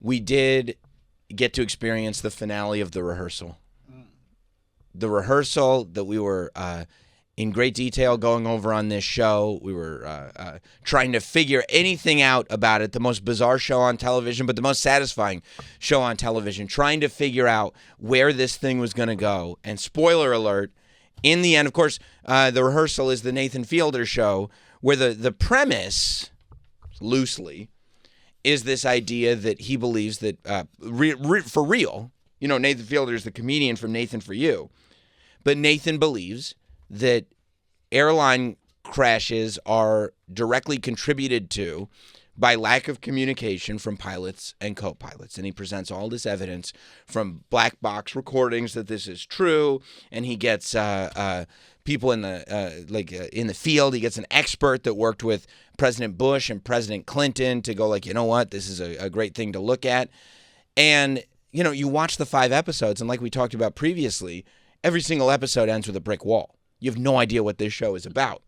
we did get to experience the finale of The Rehearsal. The Rehearsal that we were in great detail going over on this show. We were trying to figure anything out about it, the most bizarre show on television, but the most satisfying show on television, trying to figure out where this thing was going to go. And spoiler alert, in the end, of course, The Rehearsal is the Nathan Fielder show, where the premise, loosely, is this idea that he believes that, for real, Nathan Fielder is the comedian from Nathan For You, but Nathan believes that airline crashes are directly contributed to by lack of communication from pilots and co-pilots. And he presents all this evidence from black box recordings that this is true, and he gets people in the field. He gets an expert that worked with President Bush and President Clinton to go you know what, this is a great thing to look at. And, you watch the 5 episodes, and like we talked about previously, every single episode ends with a brick wall. You have no idea what this show is about.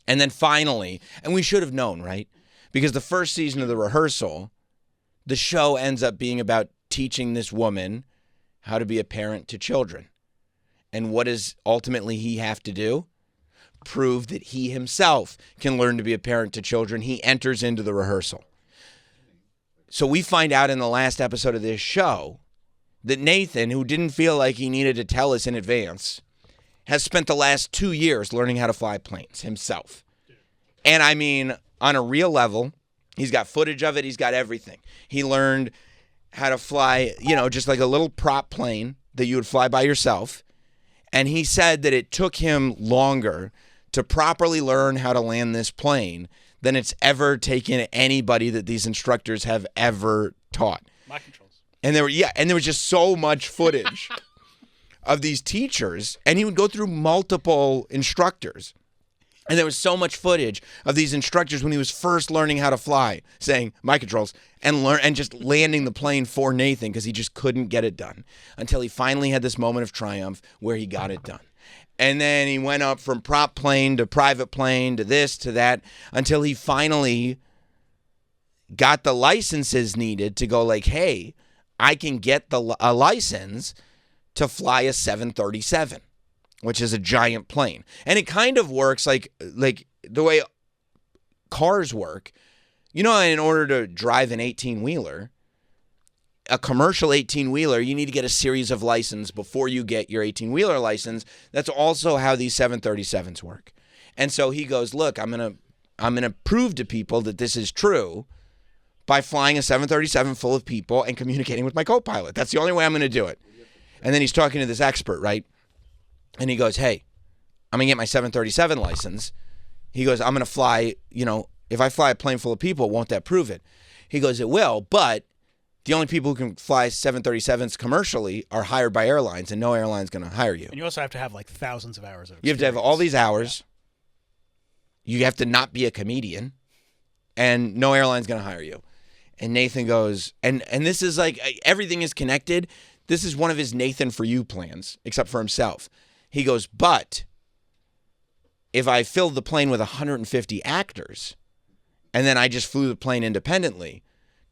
And then finally, and we should have known, right? Because the first season of The Rehearsal, the show ends up being about teaching this woman how to be a parent to children. And what does ultimately he have to do? Prove that he himself can learn to be a parent to children. He enters into the rehearsal. So we find out in the last episode of this show that Nathan, who didn't feel like he needed to tell us in advance, has spent the last 2 years learning how to fly planes himself. And I mean, on a real level, he's got footage of it. He's got everything. He learned how to fly, just like a little prop plane that you would fly by yourself. And he said that it took him longer to properly learn how to land this plane than it's ever taken anybody that these instructors have ever taught. My controls. And there was just so much footage of these teachers, and he would go through multiple instructors. And there was so much footage of these instructors when he was first learning how to fly, saying, my controls, and just landing the plane for Nathan because he just couldn't get it done until he finally had this moment of triumph where he got it done. And then he went up from prop plane to private plane to this to that until he finally got the licenses needed to go hey, I can get a license to fly a 737. Which is a giant plane. And it kind of works like the way cars work. In order to drive an 18-wheeler, a commercial 18-wheeler, you need to get a series of licenses before you get your 18-wheeler license. That's also how these 737s work. And so he goes, look, I'm gonna prove to people that this is true by flying a 737 full of people and communicating with my co-pilot. That's the only way I'm gonna do it. And then he's talking to this expert, right? And he goes, hey, I'm going to get my 737 license. He goes, I'm going to fly, if I fly a plane full of people, won't that prove it? He goes, it will, but the only people who can fly 737s commercially are hired by airlines, and no airline's going to hire you. And you also have to have thousands of hours of experience. You have to have all these hours. Yeah. You have to not be a comedian, and no airline's going to hire you. And Nathan goes, and this is everything is connected. This is one of his Nathan For You plans, except for himself. He goes, but if I filled the plane with 150 actors and then I just flew the plane independently,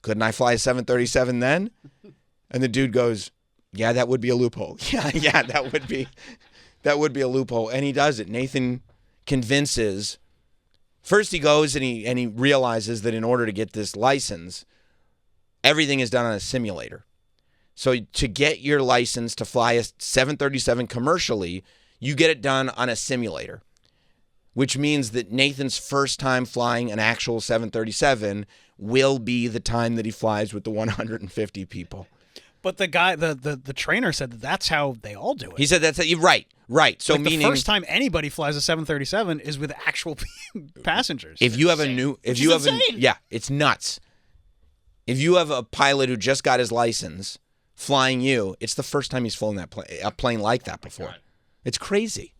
couldn't I fly a 737 then? And the dude goes, yeah, that would be a loophole. Yeah, that would be a loophole. And he does it. Nathan convinces. First he goes and he realizes that in order to get this license, everything is done on a simulator. So to get your license to fly a 737 commercially, you get it done on a simulator, which means that Nathan's first time flying an actual 737 will be the time that he flies with the 150 people. But the guy, the trainer said that's how they all do it. He said that's right. So meaning the first time anybody flies a 737 is with actual passengers. If you have it's nuts. If you have a pilot who just got his license flying you, it's the first time he's flown a plane like that before. It's crazy.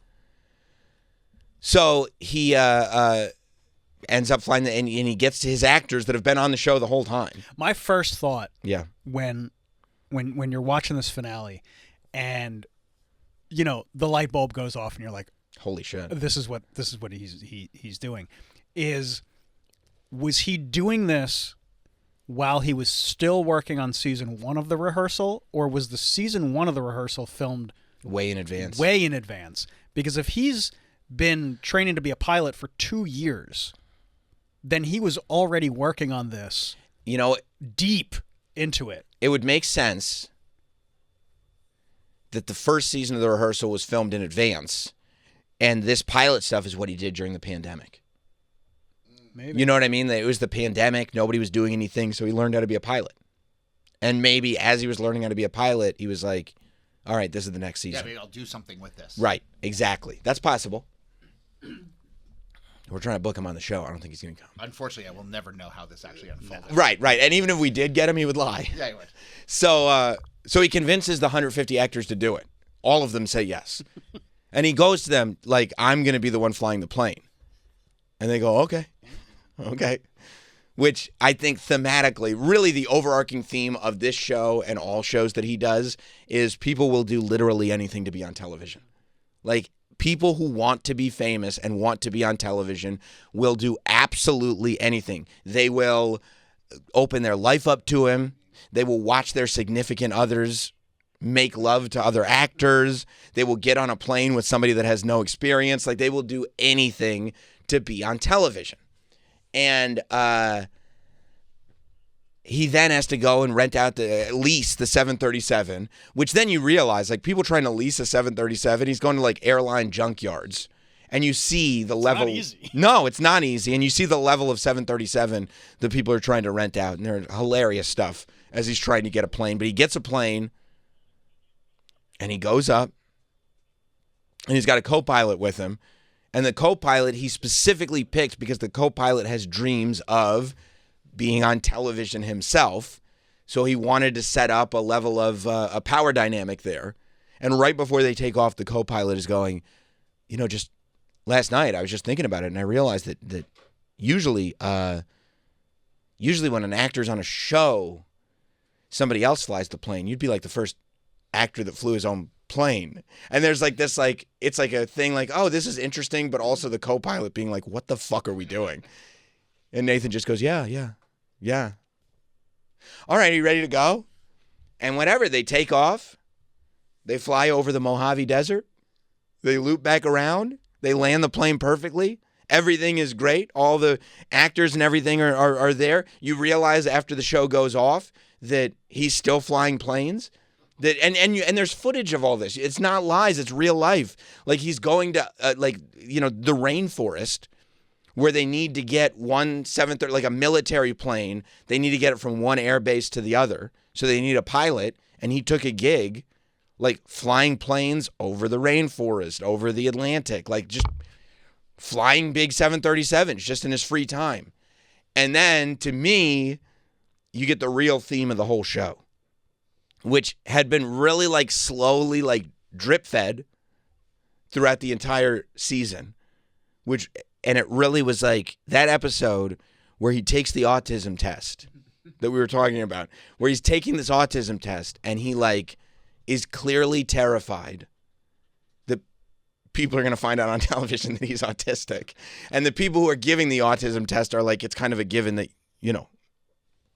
So he ends up flying, and he gets to his actors that have been on the show the whole time. My first thought, when you're watching this finale, and the light bulb goes off, and you're like, "Holy shit! This is what he's doing." Was he doing this while he was still working on season 1 of The Rehearsal, or was the season 1 of The Rehearsal filmed way in advance? Way in advance. Because if he's been training to be a pilot for 2 years, then he was already working on this, deep into it. It would make sense that the first season of The Rehearsal was filmed in advance, and this pilot stuff is what he did during the pandemic. Maybe. You know what I mean? It was the pandemic. Nobody was doing anything, so he learned how to be a pilot. And maybe as he was learning how to be a pilot, he was like, all right, this is the next season. Yeah, maybe I'll do something with this. Right, exactly. That's possible. We're trying to book him on the show. I don't think he's going to come. Unfortunately, I will never know how this actually unfolds. Right. And even if we did get him, he would lie. Yeah, he would. So he convinces the 150 actors to do it. All of them say yes. And he goes to them like, I'm going to be the one flying the plane. And they go, okay. Which I think thematically, really the overarching theme of this show and all shows that he does is people will do literally anything to be on television. Like, people who want to be famous and want to be on television will do absolutely anything. They will open their life up to him. They will watch their significant others make love to other actors. They will get on a plane with somebody that has no experience. Like, they will do anything to be on television. And he then has to go and rent out lease the 737, which then you realize, like, people trying to lease a 737, he's going to like airline junkyards, and you see the level. It's not easy. No, it's not easy, and you see the level of 737 that people are trying to rent out, and they're hilarious stuff as he's trying to get a plane. But he gets a plane, and he goes up, and he's got a co-pilot with him, and the co-pilot he specifically picked because the co-pilot has dreams of being on television himself, so he wanted to set up a level of a power dynamic there. And right before they take off, the co-pilot is going, just last night I was just thinking about it, and I realized that usually when an actor's on a show, somebody else flies the plane. You'd be like the first actor that flew his own plane. And there's like this, like, it's like a thing like, oh, this is interesting, but also the co-pilot being like, what the fuck are we doing? And Nathan just goes, yeah. All right, are you ready to go? And whenever they take off, they fly over the Mojave Desert. They loop back around. They land the plane perfectly. Everything is great. All the actors and everything are there. You realize after the show goes off that he's still flying planes. And there's footage of all this. It's not lies. It's real life. Like, he's going to the rainforest, where they need to get one 730, like a military plane. They need to get it from one air base to the other. So they need a pilot. And he took a gig, like flying planes over the rainforest, over the Atlantic, like just flying big 737s just in his free time. And then, to me, you get the real theme of the whole show, which had been really like slowly like drip fed throughout the entire season, and it really was like that episode where he takes the autism test that we were talking about, where he's taking this autism test and he like is clearly terrified that people are going to find out on television that he's autistic. And the people who are giving the autism test are like, it's kind of a given that,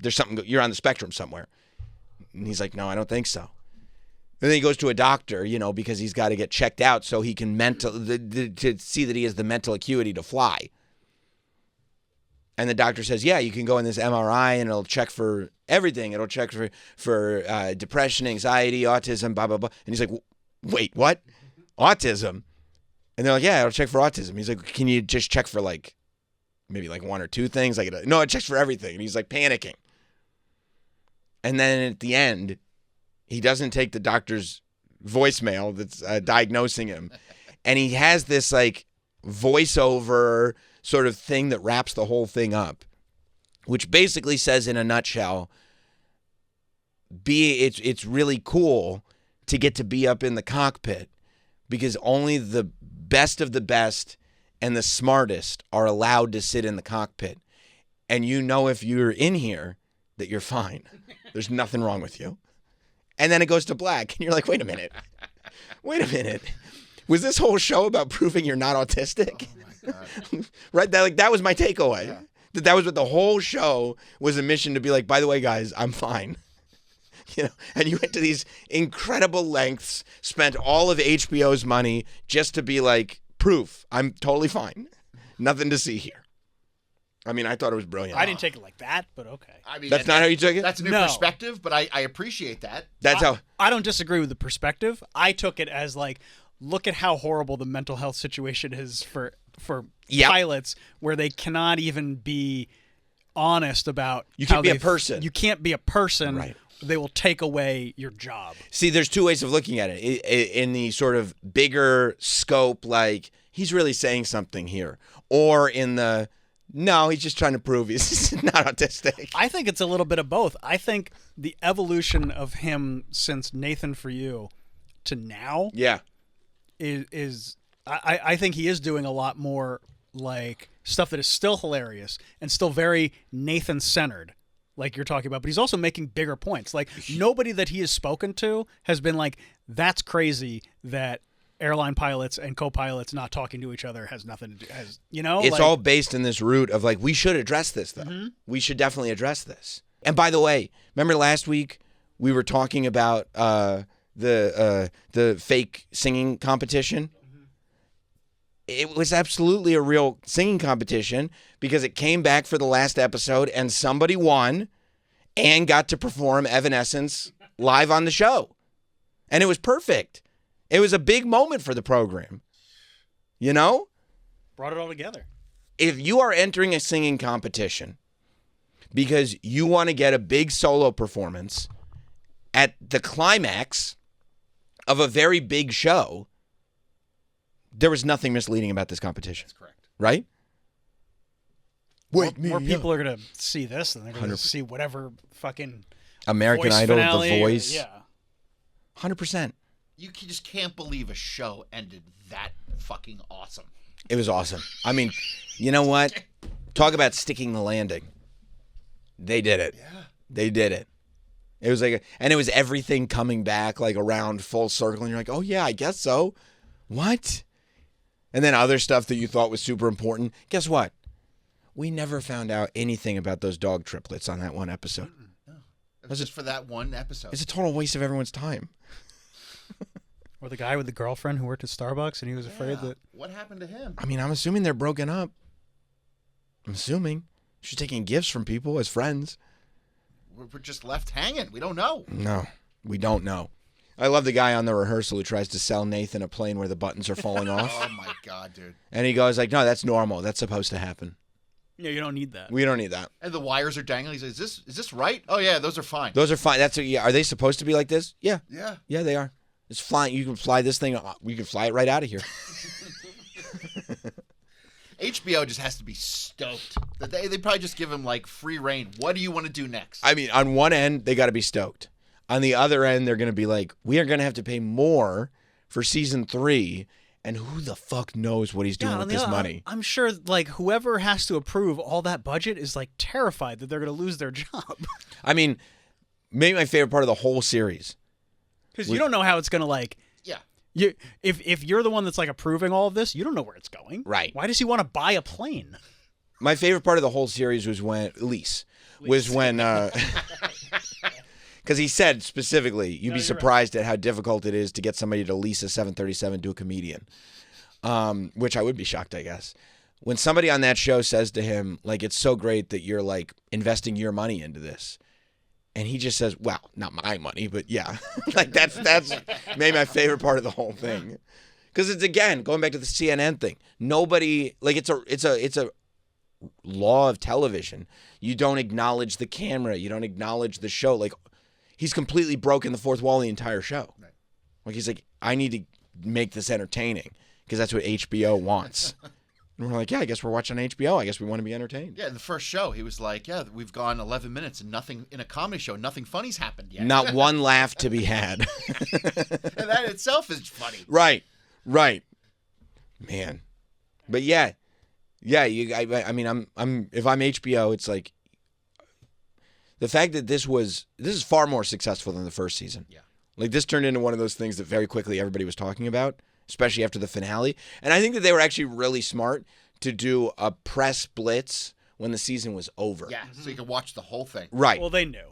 there's something, you're on the spectrum somewhere. And he's like, no, I don't think so. And then he goes to a doctor, because he's got to get checked out so he can to see that he has the mental acuity to fly. And the doctor says, yeah, you can go in this MRI and it'll check for everything. It'll check for depression, anxiety, autism, blah, blah, blah. And he's like, wait, what? Autism? And they're like, yeah, it'll check for autism. He's like, can you just check for like maybe like one or two things? Like, no, it checks for everything. And he's like panicking. And then at the end, he doesn't take the doctor's voicemail that's diagnosing him. And he has this like voiceover sort of thing that wraps the whole thing up, which basically says in a nutshell, it's really cool to get to be up in the cockpit because only the best of the best and the smartest are allowed to sit in the cockpit. And if you're in here that you're fine. There's nothing wrong with you. And then it goes to black. And you're like, wait a minute. Was this whole show about proving you're not autistic? Oh my God. Right? That was my takeaway. Yeah. That was what the whole show was, a mission to be like, by the way, guys, I'm fine. And you went to these incredible lengths, spent all of HBO's money just to be like, proof, I'm totally fine. Nothing to see here. I mean, I thought it was brilliant. I didn't take it like that, but okay. I mean, that's not how you took it? That's a new perspective, but I appreciate that. That's how. I don't disagree with the perspective. I took it as like, look at how horrible the mental health situation is for pilots, where they cannot even be honest about. You can't be a person. You can't be a person. Right. They will take away your job. See, there's two ways of looking at it. In the sort of bigger scope, like, he's really saying something here. Or in the, no, he's just trying to prove he's not autistic. I think it's a little bit of both. I think the evolution of him since Nathan For You to now is I think he is doing a lot more like stuff that is still hilarious and still very Nathan-centered, like you're talking about, but he's also making bigger points. Like, nobody that he has spoken to has been like, that's crazy that airline pilots and co-pilots not talking to each other has nothing to do, It's like, all based in this root of like, we should address this though. Mm-hmm. We should definitely address this. And by the way, remember last week we were talking about the fake singing competition? Mm-hmm. It was absolutely a real singing competition because it came back for the last episode and somebody won and got to perform Evanescence live on the show. And it was perfect. It was a big moment for the program. Brought it all together. If you are entering a singing competition because you want to get a big solo performance at the climax of a very big show, there was nothing misleading about this competition. That's correct. Right? More people are going to see this than they're going to see whatever fucking American Voice Idol, finale, The Voice. Yeah. 100%. You just can't believe a show ended that fucking awesome. It was awesome. I mean, you know what? Talk about sticking the landing. They did it. Yeah. They did it. It was like, and it was everything coming back like around full circle. And you're like, oh yeah, I guess so. What? And then other stuff that you thought was super important. Guess what? We never found out anything about those dog triplets on that one episode. No. It was just for that one episode. It's a total waste of everyone's time. Or the guy with the girlfriend who worked at Starbucks and he was afraid that... What happened to him? I mean, I'm assuming they're broken up. I'm assuming. She's taking gifts from people as friends. We're just left hanging. We don't know. No, we don't know. I love the guy on the rehearsal who tries to sell Nathan a plane where the buttons are falling off. Oh, my God, dude. And he goes like, no, that's normal. That's supposed to happen. Yeah, you don't need that. We don't need that. And the wires are dangling. He says, is this right? Oh, yeah, those are fine. Those are fine. Are they supposed to be like this? Yeah. Yeah. Yeah, they are. It's flying. You can fly this thing. We can fly it right out of here. HBO just has to be stoked. They probably just give him like free reign. What do you want to do next? I mean, on one end, they got to be stoked. On the other end, they're going to be like, we are going to have to pay more for season 3. And who the fuck knows what he's doing with this money? I'm sure like whoever has to approve all that budget is like terrified that they're going to lose their job. I mean, maybe my favorite part of the whole series. Because you don't know how it's going to like... Yeah. If you're the one that's like approving all of this, you don't know where it's going. Right. Why does he want to buy a plane? My favorite part of the whole series was when because he said specifically, you'd be surprised at how difficult it is to get somebody to lease a 737 to a comedian, which I would be shocked, I guess. When somebody on that show says to him, like, it's so great that you're like investing your money into this. And he just says, well, not my money, but yeah. Like that's maybe my favorite part of the whole thing. Because it's, again, going back to the CNN thing. Nobody, like, it's a law of television. You don't acknowledge the camera. You don't acknowledge the show. Like, he's completely broken the fourth wall the entire show. Right. Like, he's like, I need to make this entertaining because that's what HBO wants. And we're like, yeah, I guess we're watching HBO. I guess we want to be entertained. Yeah, in the first show, he was like, yeah, we've gone 11 minutes and nothing, in a comedy show, nothing funny's happened yet. Not one laugh to be had. And that itself is funny. Right. Man. But yeah. I mean, I'm if I'm HBO, it's like the fact that this is far more successful than the first season. Yeah. Like, this turned into one of those things that very quickly everybody was talking about, especially after the finale. And I think that they were actually really smart to do a press blitz when the season was over. Yeah, so you could watch the whole thing. Right. Well, they knew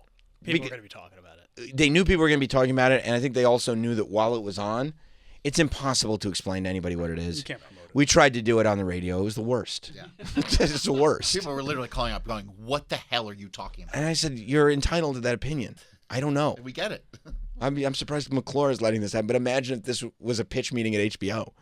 people were going to be talking about it. They knew people were going to be talking about it, and I think they also knew that while it was on, it's impossible to explain to anybody what it is. You can't promote it. We tried to do it on the radio. It was the worst. Yeah. It's the worst. People were literally calling up going, what the hell are you talking about? And I said, you're entitled to that opinion. I don't know. We get it. I'm surprised McClure is letting this happen, but imagine if this was a pitch meeting at HBO.